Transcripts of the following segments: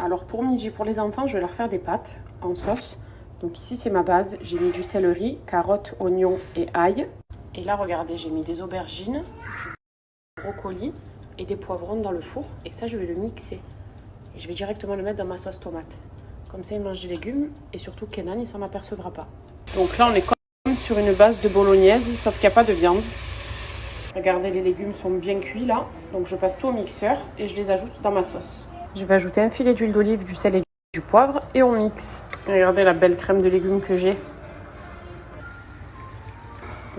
Alors pour midi, pour les enfants, je vais leur faire des pâtes en sauce. Donc ici, c'est ma base. J'ai mis du céleri, carottes, oignons et ail. Et là, regardez, j'ai mis des aubergines, du brocoli et des poivrons dans le four. Et ça, je vais le mixer. Et je vais directement le mettre dans ma sauce tomate. Comme ça, il mange des légumes. Et surtout, Kenan, il s'en apercevra pas. Donc là, on est comme sur une base de bolognaise, sauf qu'il n'y a pas de viande. Regardez, les légumes sont bien cuits là. Donc je passe tout au mixeur et je les ajoute dans ma sauce. Je vais ajouter un filet d'huile d'olive, du sel et du poivre et on mixe. Regardez la belle crème de légumes que j'ai.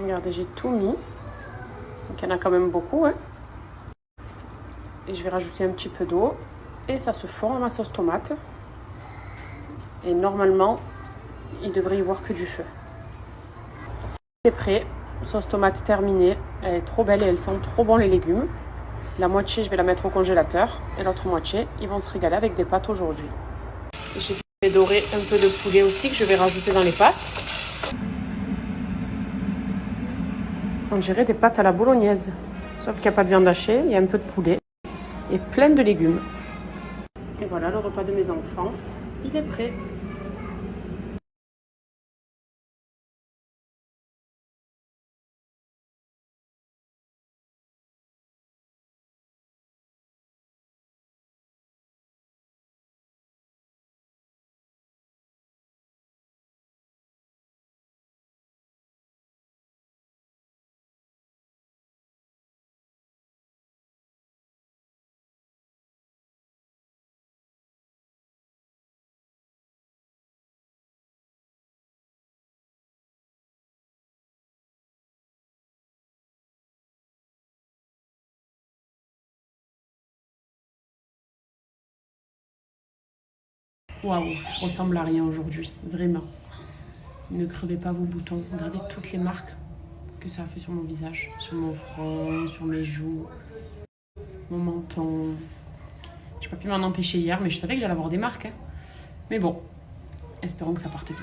Regardez, j'ai tout mis. Donc il y en a quand même beaucoup. Hein. Et je vais rajouter un petit peu d'eau. Et ça se fond à ma sauce tomate. Et normalement, il devrait y voir que du feu. C'est prêt. Sauce tomate terminée. Elle est trop belle et elle sent trop bon les légumes. La moitié, je vais la mettre au congélateur. Et l'autre moitié, ils vont se régaler avec des pâtes aujourd'hui. J'ai fait dorer un peu de poulet aussi que je vais rajouter dans les pâtes. On dirait des pâtes à la bolognaise. Sauf qu'il n'y a pas de viande hachée, il y a un peu de poulet et plein de légumes. Et voilà, le repas de mes enfants, il est prêt. Waouh, je ressemble à rien aujourd'hui, vraiment. Ne crevez pas vos boutons. Regardez toutes les marques que ça a fait sur mon visage, sur mon front, sur mes joues, mon menton. J'ai pas pu m'en empêcher hier, mais je savais que j'allais avoir des marques. Hein. Mais bon, espérons que ça parte vite.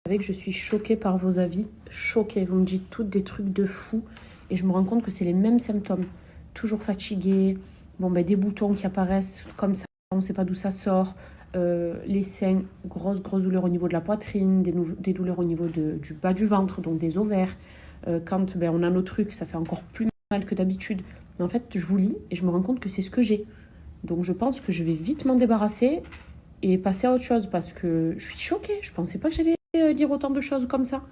Vous savez que je suis choquée par vos avis, choquée. Vous me dites toutes des trucs de fou et je me rends compte que c'est les mêmes symptômes. Toujours fatiguée, bon, ben, des boutons qui apparaissent comme ça, on ne sait pas d'où ça sort, les seins, grosses douleurs au niveau de la poitrine, des douleurs au niveau du bas du ventre, donc des ovaires. Quand ben, on a nos trucs, ça fait encore plus mal que d'habitude. Mais en fait, je vous lis et je me rends compte que c'est ce que j'ai. Donc je pense que je vais vite m'en débarrasser et passer à autre chose parce que je suis choquée. Je ne pensais pas que j'allais lire autant de choses comme ça.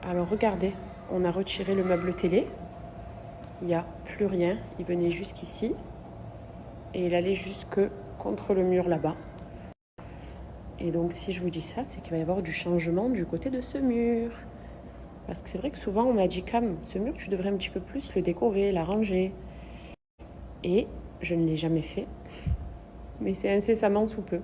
Alors regardez, on a retiré le meuble télé. Il n'y a plus rien. Il venait jusqu'ici. Et il allait jusque contre le mur là-bas. Et donc si je vous dis ça, c'est qu'il va y avoir du changement du côté de ce mur. Parce que c'est vrai que souvent on m'a dit, Cam, ce mur tu devrais un petit peu plus le décorer, l'arranger. Et je ne l'ai jamais fait. Mais c'est incessamment sous peu.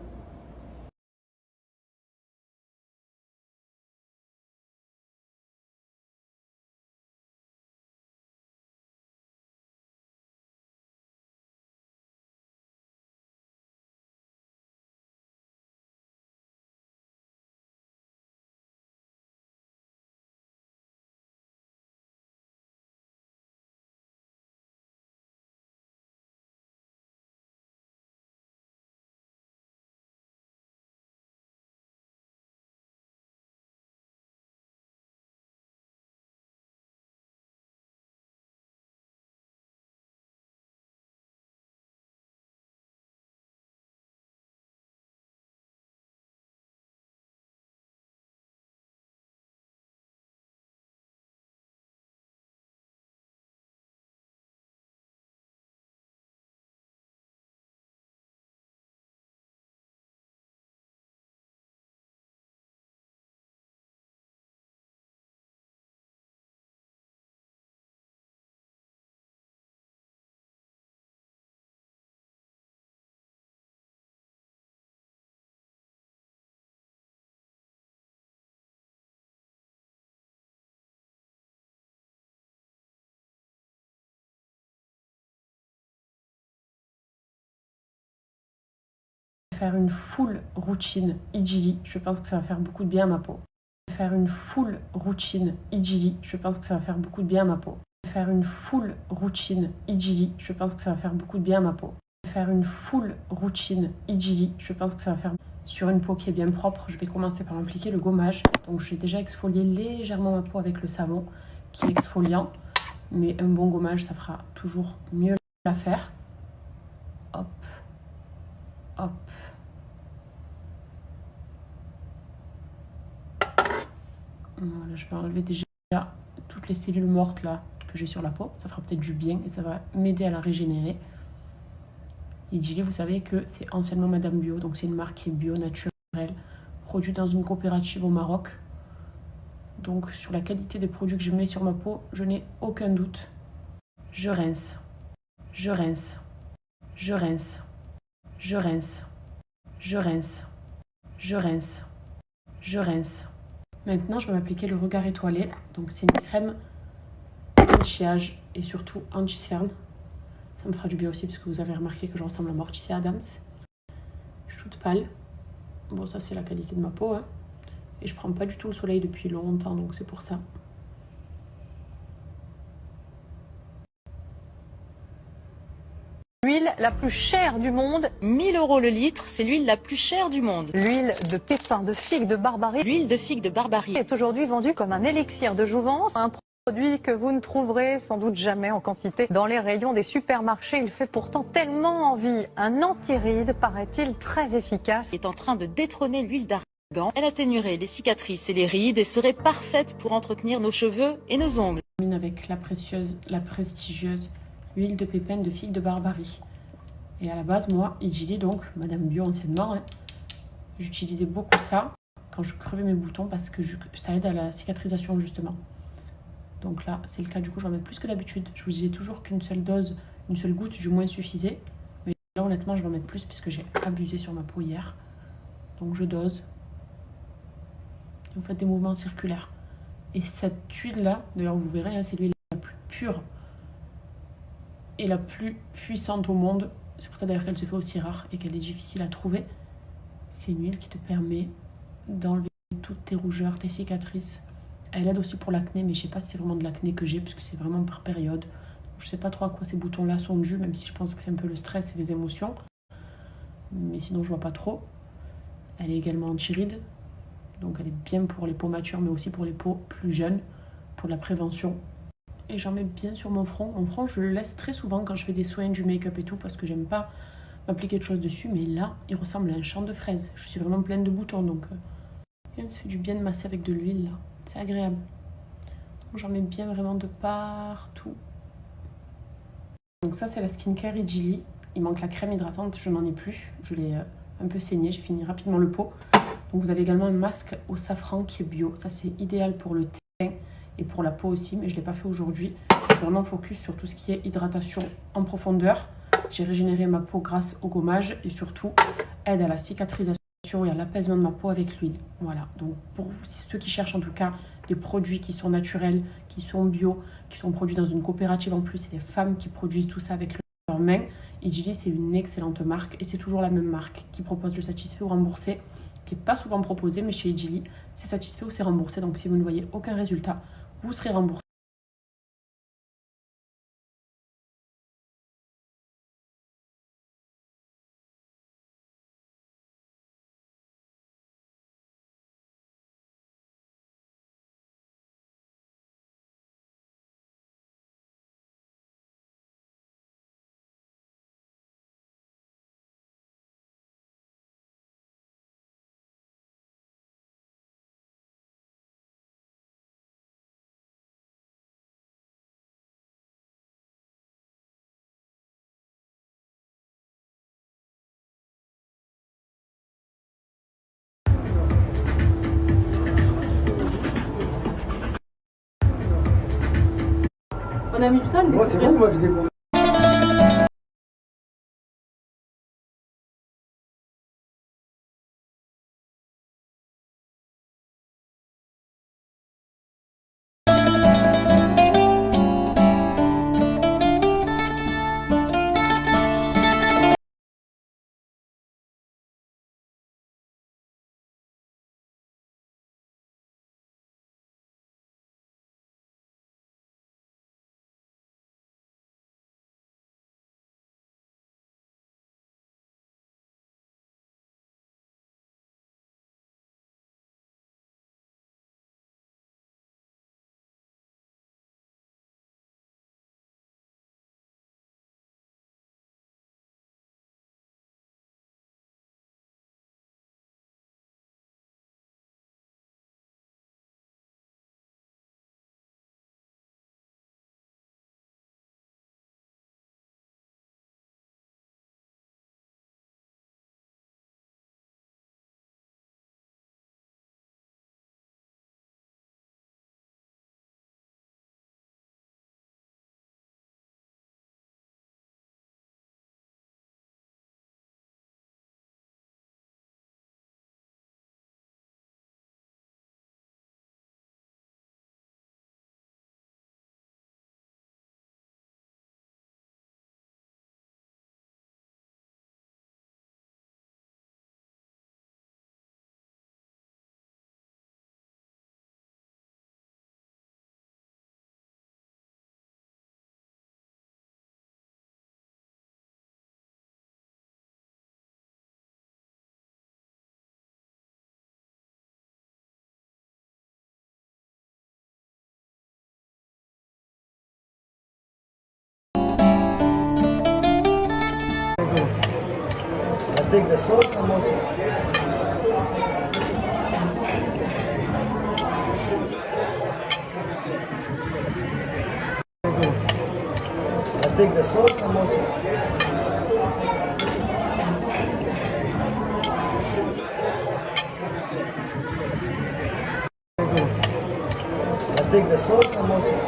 Faire une full routine Idili, je pense que ça va faire beaucoup de bien à ma peau. Faire une full routine Idili, je pense que ça va faire beaucoup de bien à ma peau. Faire une full routine Idili, je pense que ça va faire beaucoup de bien à ma peau. Faire une full routine Idili, je pense que ça va faire sur une peau qui est bien propre. Je vais commencer par appliquer le gommage. Donc j'ai déjà exfolié légèrement ma peau avec le savon qui est exfoliant, mais un bon gommage ça fera toujours mieux l'affaire. Hop, hop. Voilà, je vais enlever déjà toutes les cellules mortes là que j'ai sur la peau. Ça fera peut-être du bien et ça va m'aider à la régénérer. Idili, vous savez que c'est anciennement Madame Bio, donc c'est une marque qui est bio, naturelle, produite dans une coopérative au Maroc. Donc sur la qualité des produits que je mets sur ma peau, je n'ai aucun doute. Je rince, je rince, je rince, je rince, je rince, je rince, je rince. Maintenant, je vais m'appliquer le regard étoilé. Donc, c'est une crème anti-âge et surtout anti-cerne. Ça me fera du bien aussi parce que vous avez remarqué que je ressemble à Morticia Adams. Je suis toute pâle. Bon, ça, c'est la qualité de ma peau. Hein. Et je prends pas du tout le soleil depuis longtemps, donc c'est pour ça. L'huile la plus chère du monde. 1 000 € le litre, c'est l'huile la plus chère du monde. L'huile de pépins de figue de Barbarie. L'huile de figue de Barbarie Est aujourd'hui vendue comme un élixir de jouvence. Un produit que vous ne trouverez sans doute jamais en quantité dans les rayons des supermarchés. Il fait pourtant tellement envie. Un anti-rides, paraît-il, très efficace. est en train de détrôner l'huile d'argan. Elle atténuerait les cicatrices et les rides et serait parfaite pour entretenir nos cheveux et nos ongles. Je termine avec la prestigieuse huile de pépins de figue de Barbarie. Et à la base, moi, Idili, donc Madame Bio anciennement, hein, j'utilisais beaucoup ça quand je crevais mes boutons parce que ça aide à la cicatrisation justement. Donc là, c'est le cas, du coup, j'en mets plus que d'habitude. Je vous disais toujours qu'une seule dose, une seule goutte du moins suffisait. Mais là, honnêtement, je vais en mettre plus puisque j'ai abusé sur ma peau hier. Donc je dose. Et vous faites des mouvements circulaires. Et cette huile-là, d'ailleurs, vous verrez, hein, c'est l'huile la plus pure et la plus puissante au monde. C'est pour ça d'ailleurs qu'elle se fait aussi rare et qu'elle est difficile à trouver. C'est une huile qui te permet d'enlever toutes tes rougeurs, tes cicatrices. Elle aide aussi pour l'acné, mais je sais pas si c'est vraiment de l'acné que j'ai, parce que c'est vraiment par période. Je sais pas trop à quoi ces boutons-là sont dus, même si je pense que c'est un peu le stress et les émotions. Mais sinon, je vois pas trop. Elle est également anti-rides. Donc elle est bien pour les peaux matures, mais aussi pour les peaux plus jeunes, pour la prévention. Et j'en mets bien sur mon front. Mon front, je le laisse très souvent quand je fais des soins, du make-up et tout, parce que j'aime pas m'appliquer de choses dessus. Mais là, il ressemble à un champ de fraises. Je suis vraiment pleine de boutons, donc ça fait du bien de masser avec de l'huile, là. C'est agréable. J'en mets bien vraiment de partout. Donc ça c'est la skincare Idili. Il manque la crème hydratante, je n'en ai plus. Je l'ai un peu saignée, j'ai fini rapidement le pot. Donc vous avez également un masque au safran qui est bio. Ça c'est idéal pour le teint et pour la peau aussi, mais je ne l'ai pas fait aujourd'hui. Je suis vraiment focus sur tout ce qui est hydratation en profondeur. J'ai régénéré ma peau grâce au gommage et surtout aide à la cicatrisation et à l'apaisement de ma peau avec l'huile. Voilà, donc pour ceux qui cherchent en tout cas des produits qui sont naturels, qui sont bio, qui sont produits dans une coopérative en plus, c'est des femmes qui produisent tout ça avec leurs mains. Idili c'est une excellente marque et c'est toujours la même marque qui propose le satisfait ou remboursé, qui n'est pas souvent proposé, mais chez Idili c'est satisfait ou c'est remboursé, donc si vous ne voyez aucun résultat, vous serez remboursé. On a mis du temps. Moi, c'est bon, ma vidéo. Take the slow motion. Take the slow motion. Take the slow motion.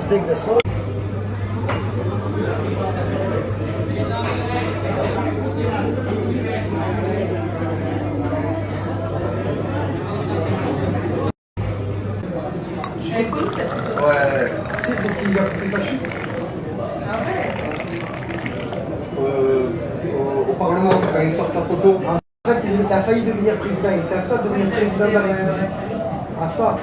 Take the slow. Ouais. C'est qu'il a pris sa chute. Ah ouais. Au Parlement, quand il sort la photo. En fait, il a failli devenir président. Il était à ça de devenir président de la République. À ça.